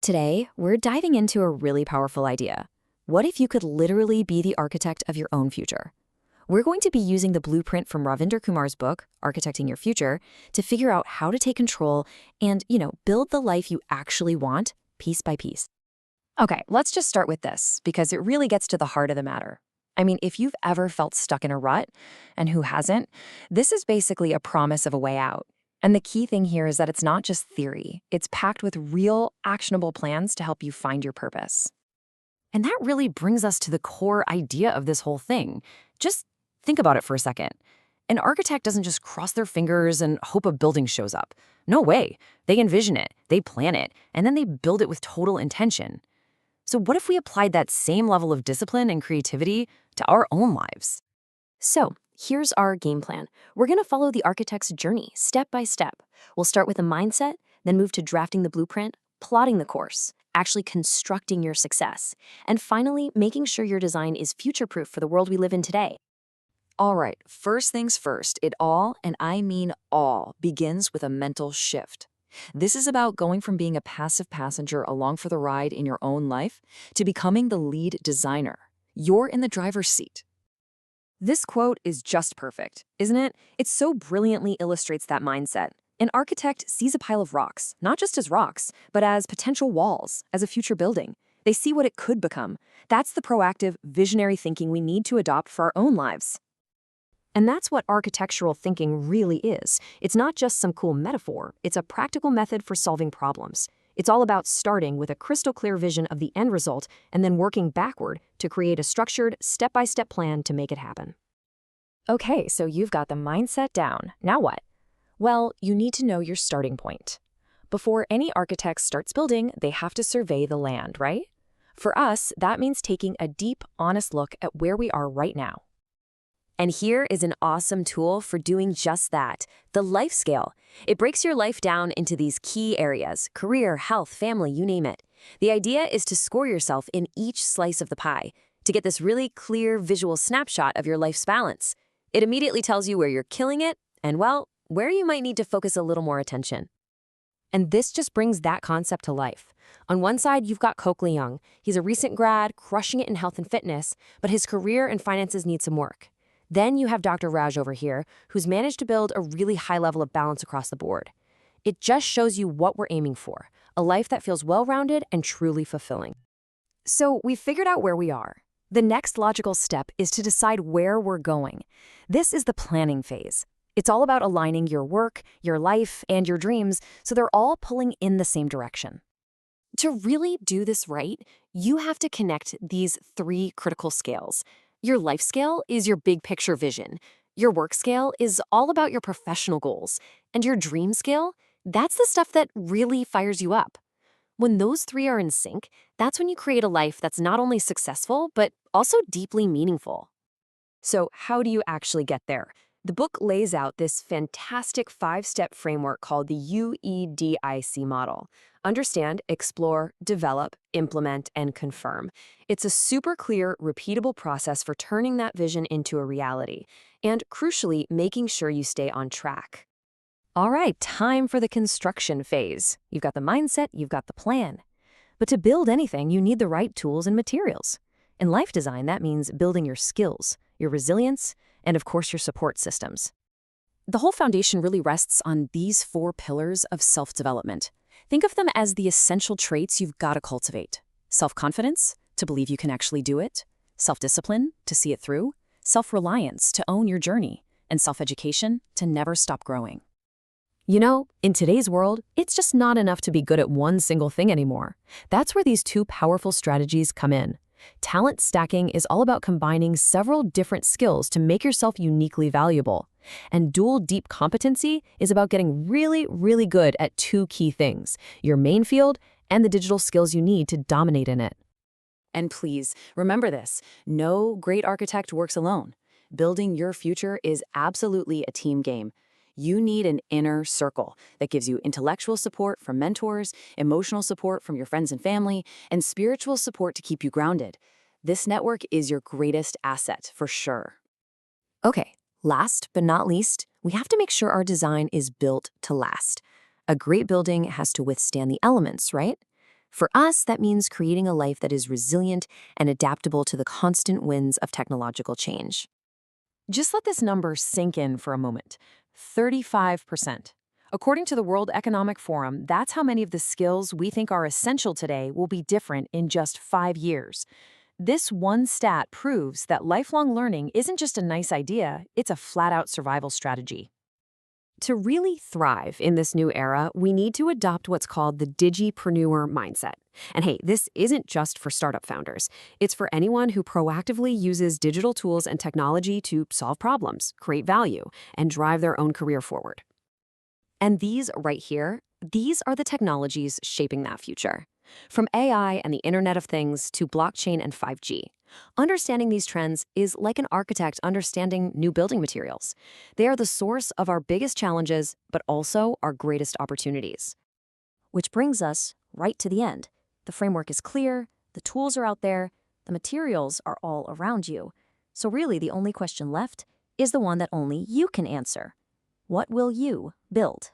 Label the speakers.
Speaker 1: Today, we're diving into a really powerful idea. What if you could literally be the architect of your own future? We're going to be using the blueprint from Ravinder Kumar's book, Architecting Your Future, to figure out how to take control and, build the life you actually want, piece by piece. Okay, let's just start with this, because it really gets to the heart of the matter. I mean, if you've ever felt stuck in a rut, and who hasn't, this is basically a promise of a way out. And the key thing here is that it's not just theory. It's packed with real, actionable plans to help you find your purpose. And that really brings us to the core idea of this whole thing. Just think about it for a second. An architect doesn't just cross their fingers and hope a building shows up. No way. They envision it, they plan it, and then they build it with total intention. So what if we applied that same level of discipline and creativity to our own lives? So here's our game plan. We're going to follow the architect's journey step by step. We'll start with a mindset, then move to drafting the blueprint, plotting the course, actually constructing your success, and finally making sure your design is future-proof for the world we live in today.
Speaker 2: All right, first things first, it all, and I mean all, begins with a mental shift. This is about going from being a passive passenger along for the ride in your own life to becoming the lead designer. You're in the driver's seat.
Speaker 1: This quote is just perfect, isn't it? It so brilliantly illustrates that mindset. An architect sees a pile of rocks, not just as rocks, but as potential walls, as a future building. They see what it could become. That's the proactive, visionary thinking we need to adopt for our own lives. And that's what architectural thinking really is. It's not just some cool metaphor. It's a practical method for solving problems. It's all about starting with a crystal clear vision of the end result and then working backward to create a structured, step-by-step plan to make it happen. Okay, so you've got the mindset down. Now what? Well, you need to know your starting point. Before any architect starts building, they have to survey the land, right? For us, that means taking a deep, honest look at where we are right now. And here is an awesome tool for doing just that, the Life-Scale. It breaks your life down into these key areas: career, health, family, you name it. The idea is to score yourself in each slice of the pie, to get this really clear visual snapshot of your life's balance. It immediately tells you where you're killing it and, well, where you might need to focus a little more attention. And this just brings that concept to life. On one side, you've got Coakley Young. He's a recent grad, crushing it in health and fitness, but his career and finances need some work. Then you have Dr. Raj over here, who's managed to build a really high level of balance across the board. It just shows you what we're aiming for, a life that feels well-rounded and truly fulfilling. So we've figured out where we are. The next logical step is to decide where we're going. This is the planning phase. It's all about aligning your work, your life, and your dreams so they're all pulling in the same direction. To really do this right, you have to connect these three critical scales. Your life scale is your big picture vision. Your work scale is all about your professional goals. And your dream scale, that's the stuff that really fires you up. When those three are in sync, that's when you create a life that's not only successful, but also deeply meaningful. So how do you actually get there? The book lays out this fantastic 5-step framework called the UEDIC model. Understand, explore, develop, implement, and confirm. It's a super clear, repeatable process for turning that vision into a reality, and crucially, making sure you stay on track. All right, time for the construction phase. You've got the mindset, you've got the plan. But to build anything, you need the right tools and materials. In life design, that means building your skills, your resilience, and of course your support systems. The whole foundation really rests on these 4 pillars of self-development. Think of them as the essential traits you've got to cultivate. Self-confidence, to believe you can actually do it. Self-discipline, to see it through. Self-reliance, to own your journey. And self-education, to never stop growing. You know, in today's world, it's just not enough to be good at one single thing anymore. That's where these 2 powerful strategies come in. Talent stacking is all about combining several different skills to make yourself uniquely valuable. And dual deep competency is about getting really, really good at 2 key things: your main field and the digital skills you need to dominate in it. And please, remember this: no great architect works alone. Building your future is absolutely a team game. You need an inner circle that gives you intellectual support from mentors, emotional support from your friends and family, and spiritual support to keep you grounded. This network is your greatest asset, for sure. Okay, last but not least, we have to make sure our design is built to last. A great building has to withstand the elements, right? For us, that means creating a life that is resilient and adaptable to the constant winds of technological change. Just let this number sink in for a moment. 35%. According to the World Economic Forum, that's how many of the skills we think are essential today will be different in just 5 years. This one stat proves that lifelong learning isn't just a nice idea, it's a flat-out survival strategy. To really thrive in this new era, we need to adopt what's called the digipreneur mindset. And hey, this isn't just for startup founders. It's for anyone who proactively uses digital tools and technology to solve problems, create value, and drive their own career forward. And these right here, these are the technologies shaping that future. From AI and the Internet of Things to blockchain and 5G. Understanding these trends is like an architect understanding new building materials. They are the source of our biggest challenges, but also our greatest opportunities. Which brings us right to the end. The framework is clear, the tools are out there, the materials are all around you. So really the only question left is the one that only you can answer. What will you build?